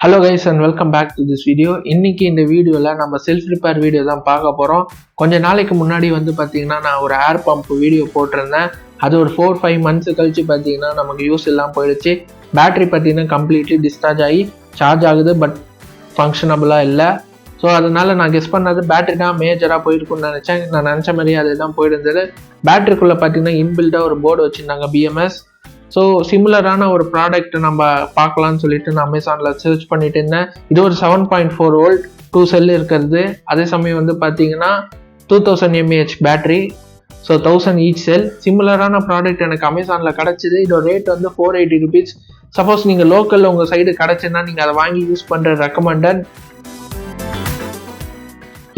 Hello guys and welcome back to this video. இன்னைக்கு இந்த வீடியோவில் நம்ம செல்ஃப் ரிப்பேர் வீடியோ தான் பார்க்க போகிறோம். கொஞ்ச நாளைக்கு முன்னாடி பார்த்தீங்கன்னா நான் ஒரு ஏர் பம்ப் வீடியோ போட்டிருந்தேன். அது ஒரு 4-5 மந்த்ஸ் கழிச்சு பார்த்தீங்கன்னா நமக்கு யூஸ் இல்லாமல் போயிடுச்சு. பேட்டரி பார்த்தீங்கன்னா கம்ப்ளீட்லி டிஸ்சார்ஜ் ஆகி சார்ஜ் ஆகுது, பட் ஃபங்க்ஷனபுளாக இல்லை. ஸோ அதனால் நான் கெஸ் பண்ணது பேட்டரி தான் மேஜராக போயிருக்குன்னு நினச்சேன். நான் நினச்ச மாதிரியே அது தான் போயிருந்தது. பேட்டரிக்குள்ளே பார்த்தீங்கன்னா இன்பில்டாக ஒரு போர்டு வச்சுருந்தாங்க, BMS. ஸோ சிமிலரான ஒரு ப்ராடக்ட் நம்ம பார்க்கலான்னு சொல்லிட்டு நான் அமேசானில் சர்ச் பண்ணிட்டு இருந்தேன். இது ஒரு 7.4 வோல்ட் 2 செல் இருக்கிறது. அதே சமயம் பார்த்தீங்கன்னா 2000 mAh battery. So 1000 each cell. சிமிலரான ப்ராடக்ட் எனக்கு அமேசானில் கிடச்சிது. இதோட ரேட் 480 ருபீஸ். சப்போஸ் நீங்கள் லோக்கலில் உங்கள் சைடு கிடச்சுன்னா நீங்கள் அதை வாங்கி யூஸ் பண்ணுற ரெக்கமெண்டட்.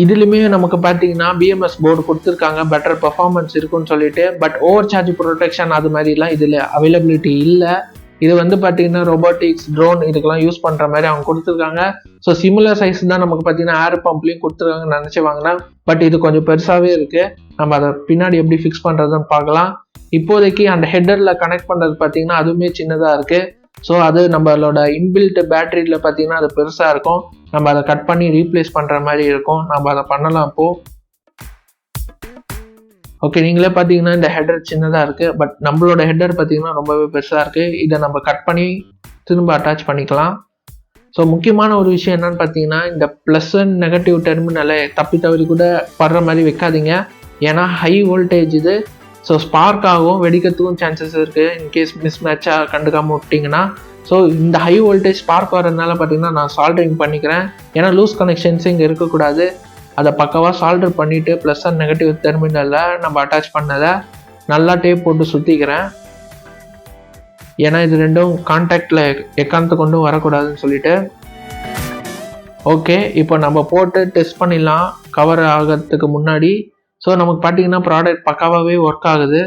இதுலையுமே நமக்கு பார்த்தீங்கன்னா BMS போர்டு கொடுத்துருக்காங்க, பெட்டர் பர்ஃபார்மன்ஸ் இருக்குன்னு சொல்லிட்டு. பட் ஓவர் சார்ஜ் ப்ரொடெக்ஷன் அது மாதிரிலாம் இதில் அவைலபிலிட்டி இல்லை. இது பார்த்தீங்கன்னா ரொபோட்டிக்ஸ், ட்ரோன் இதுக்கெல்லாம் யூஸ் பண்ணுற மாதிரி அவங்க கொடுத்துருக்காங்க. ஸோ சிமிலர் சைஸ் தான் நமக்கு பார்த்தீங்கன்னா ஏர் பம்ப்லேயும் கொடுத்துருக்காங்கன்னு நினச்சி வாங்கினா. பட் இது கொஞ்சம் பெருசாகவே இருக்குது. நம்ம அதை பின்னாடி எப்படி ஃபிக்ஸ் பண்ணுறதுன்னு பார்க்கலாம். இப்போதைக்கு அந்த ஹெட்டரில் கனெக்ட் பண்ணுறது பார்த்தீங்கன்னா அதுவுமே சின்னதாக இருக்குது. ஸோ அது நம்மளோட இன்பில்ட் பேட்டரியில் பார்த்தீங்கன்னா அது பெருசாக இருக்கும். நம்ம அதை கட் பண்ணி ரீப்ளேஸ் பண்ணுற மாதிரி இருக்கும். நம்ம அதை பண்ணலாம் இப்போது. ஓகே, நீங்களே பார்த்தீங்கன்னா இந்த ஹெட்டர் சின்னதாக இருக்குது, பட் நம்மளோட ஹெட்டர் பார்த்தீங்கன்னா ரொம்பவே பெருசாக இருக்குது. இதை நம்ம கட் பண்ணி திரும்ப அட்டாச் பண்ணிக்கலாம். ஸோ முக்கியமான ஒரு விஷயம் என்னன்னு பார்த்தீங்கன்னா, இந்த ப்ளஸ் அண்ட் நெகட்டிவ் டெர்மினலை தப்பி தவறி கூட படுற மாதிரி வைக்காதீங்க. ஏன்னா ஹை வோல்டேஜ் இது. ஸோ ஸ்பார்க் ஆகும், வெடிக்கிறதுக்கும் சான்சஸ் இருக்குது இன்கேஸ் மிஸ் மேட்சாக கண்டுக்காமல் விட்டிங்கன்னா. ஸோ இந்த ஹை வோல்டேஜ் ஸ்பார்க் வரதுனால பார்த்தீங்கன்னா நான் சால்டரிங் பண்ணிக்கிறேன். ஏன்னா லூஸ் கனெக்ஷன்ஸ் இங்கே இருக்கக்கூடாது. அதை பக்கவாக சால்டர் பண்ணிவிட்டு ப்ளஸ் அண்ட் நெகட்டிவ் டெர்மினலில் நம்ம அட்டாச் பண்ணதை நல்லா டேப் போட்டு சுற்றிக்கிறேன். ஏன்னா இது ரெண்டும் கான்டாக்டில் எக்காரணத்தை கொண்டும் வரக்கூடாதுன்னு சொல்லிட்டு. ஓகே, இப்போ நம்ம போட்டு டெஸ்ட் பண்ணிடலாம் கவர் ஆகிறதுக்கு முன்னாடி. ஸோ நமக்கு பார்த்தீங்கன்னா ப்ராடக்ட் பக்காவாகவே ஒர்க் ஆகுது.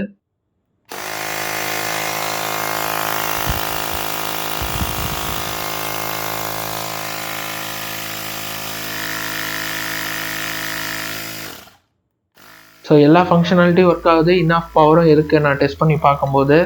ஸோ எல்லா ஃபங்க்ஷனாலிட்டியும் ஒர்க் ஆகுது. இன்ஆஃப் பவரும் இருக்குது நான் டெஸ்ட் பண்ணி பார்க்கும்போது.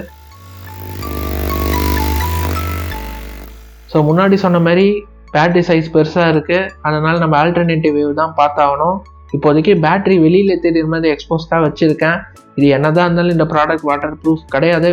ஸோ முன்னாடி சொன்ன மாதிரி பேட்டரி சைஸ் பெருசாக இருக்குது. அதனால் நம்ம ஆல்டர்னேட்டிவ் வேவ் தான் பார்த்தாகணும். இப்போதைக்கு பேட்டரி வெளியில் தெரியுற மாதிரி எக்ஸ்போஸ்டாக வச்சுருக்கேன். இது என்னதான் இருந்தாலும் இந்த ப்ராடக்ட் வாட்டர் ப்ரூஃப் கிடையாது.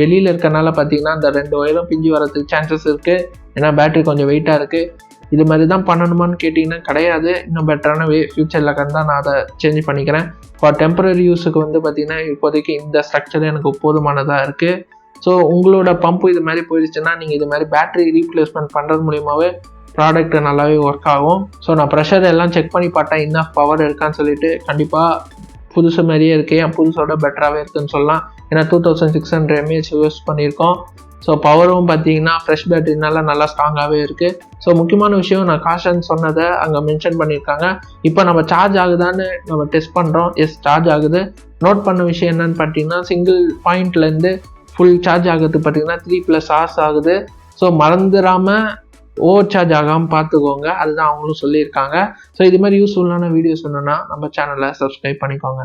வெளியில் இருக்கனால பார்த்தீங்கன்னா இந்த 2 ஒயரும் பிஞ்சு வரதுக்கு சான்சஸ் இருக்குது. ஏன்னா பேட்டரி கொஞ்சம் வெயிட்டாக இருக்குது. இது மாதிரி தான் பண்ணணுமான்னு கேட்டிங்கன்னா கிடையாது. இன்னும் பெட்டரான ஃபியூச்சரில் தான் நான் அதை சேஞ்ச் பண்ணிக்கிறேன். ஃபார் டெம்பரரி யூஸுக்கு பார்த்தீங்கன்னா இப்போதைக்கு இந்த ஸ்ட்ரக்சர் எனக்கு போதுமானதாக இருக்குது. ஸோ உங்களோட பம்பு இது மாதிரி போயிடுச்சுன்னா நீங்கள் இது மாதிரி பேட்டரி ரீப்ளேஸ்மெண்ட் பண்ணுறது மூலியமாகவே ப்ராடக்ட் நல்லாவே ஒர்க் ஆகும். ஸோ நான் ப்ரெஷர் எல்லாம் செக் பண்ணி பார்த்தேன், இன்ஆஃப் பவர் இருக்கான்னு சொல்லிட்டு. கண்டிப்பாக புதுசு மாதிரியே இருக்குது, என் புதுசோட பெட்டராகவே இருக்குதுன்னு சொல்லலாம். ஏன்னா 2600 mAh யூஸ் பண்ணியிருக்கோம். ஸோ பவரும் பார்த்தீங்கன்னா ஃப்ரெஷ் பேட்டரினால நல்லா ஸ்ட்ராங்காகவே இருக்குது. ஸோ முக்கியமான விஷயம் நான் காஷன் சொன்னதை அங்கே மென்ஷன் பண்ணியிருக்காங்க. இப்போ நம்ம சார்ஜ் ஆகுதான்னு நம்ம டெஸ்ட் பண்ணுறோம். எஸ், சார்ஜ் ஆகுது. நோட் பண்ண விஷயம் என்னன்னு பார்த்தீங்கன்னா, சிங்கிள் பாயிண்ட்லேருந்து ஃபுல் சார்ஜ் ஆகுது பார்த்தீங்கன்னா 3+ hours ஆகுது. ஸோ மறந்துடாமல் ஓவர் சார்ஜ் ஆகாமல் பார்த்துக்கோங்க. அதுதான் அவங்களும் சொல்லியிருக்காங்க. ஸோ இது மாதிரி யூஸ்ஃபுல்லான வீடியோஸ் வேணும்னா நம்ம சேனலை சப்ஸ்கிரைப் பண்ணிக்கோங்க.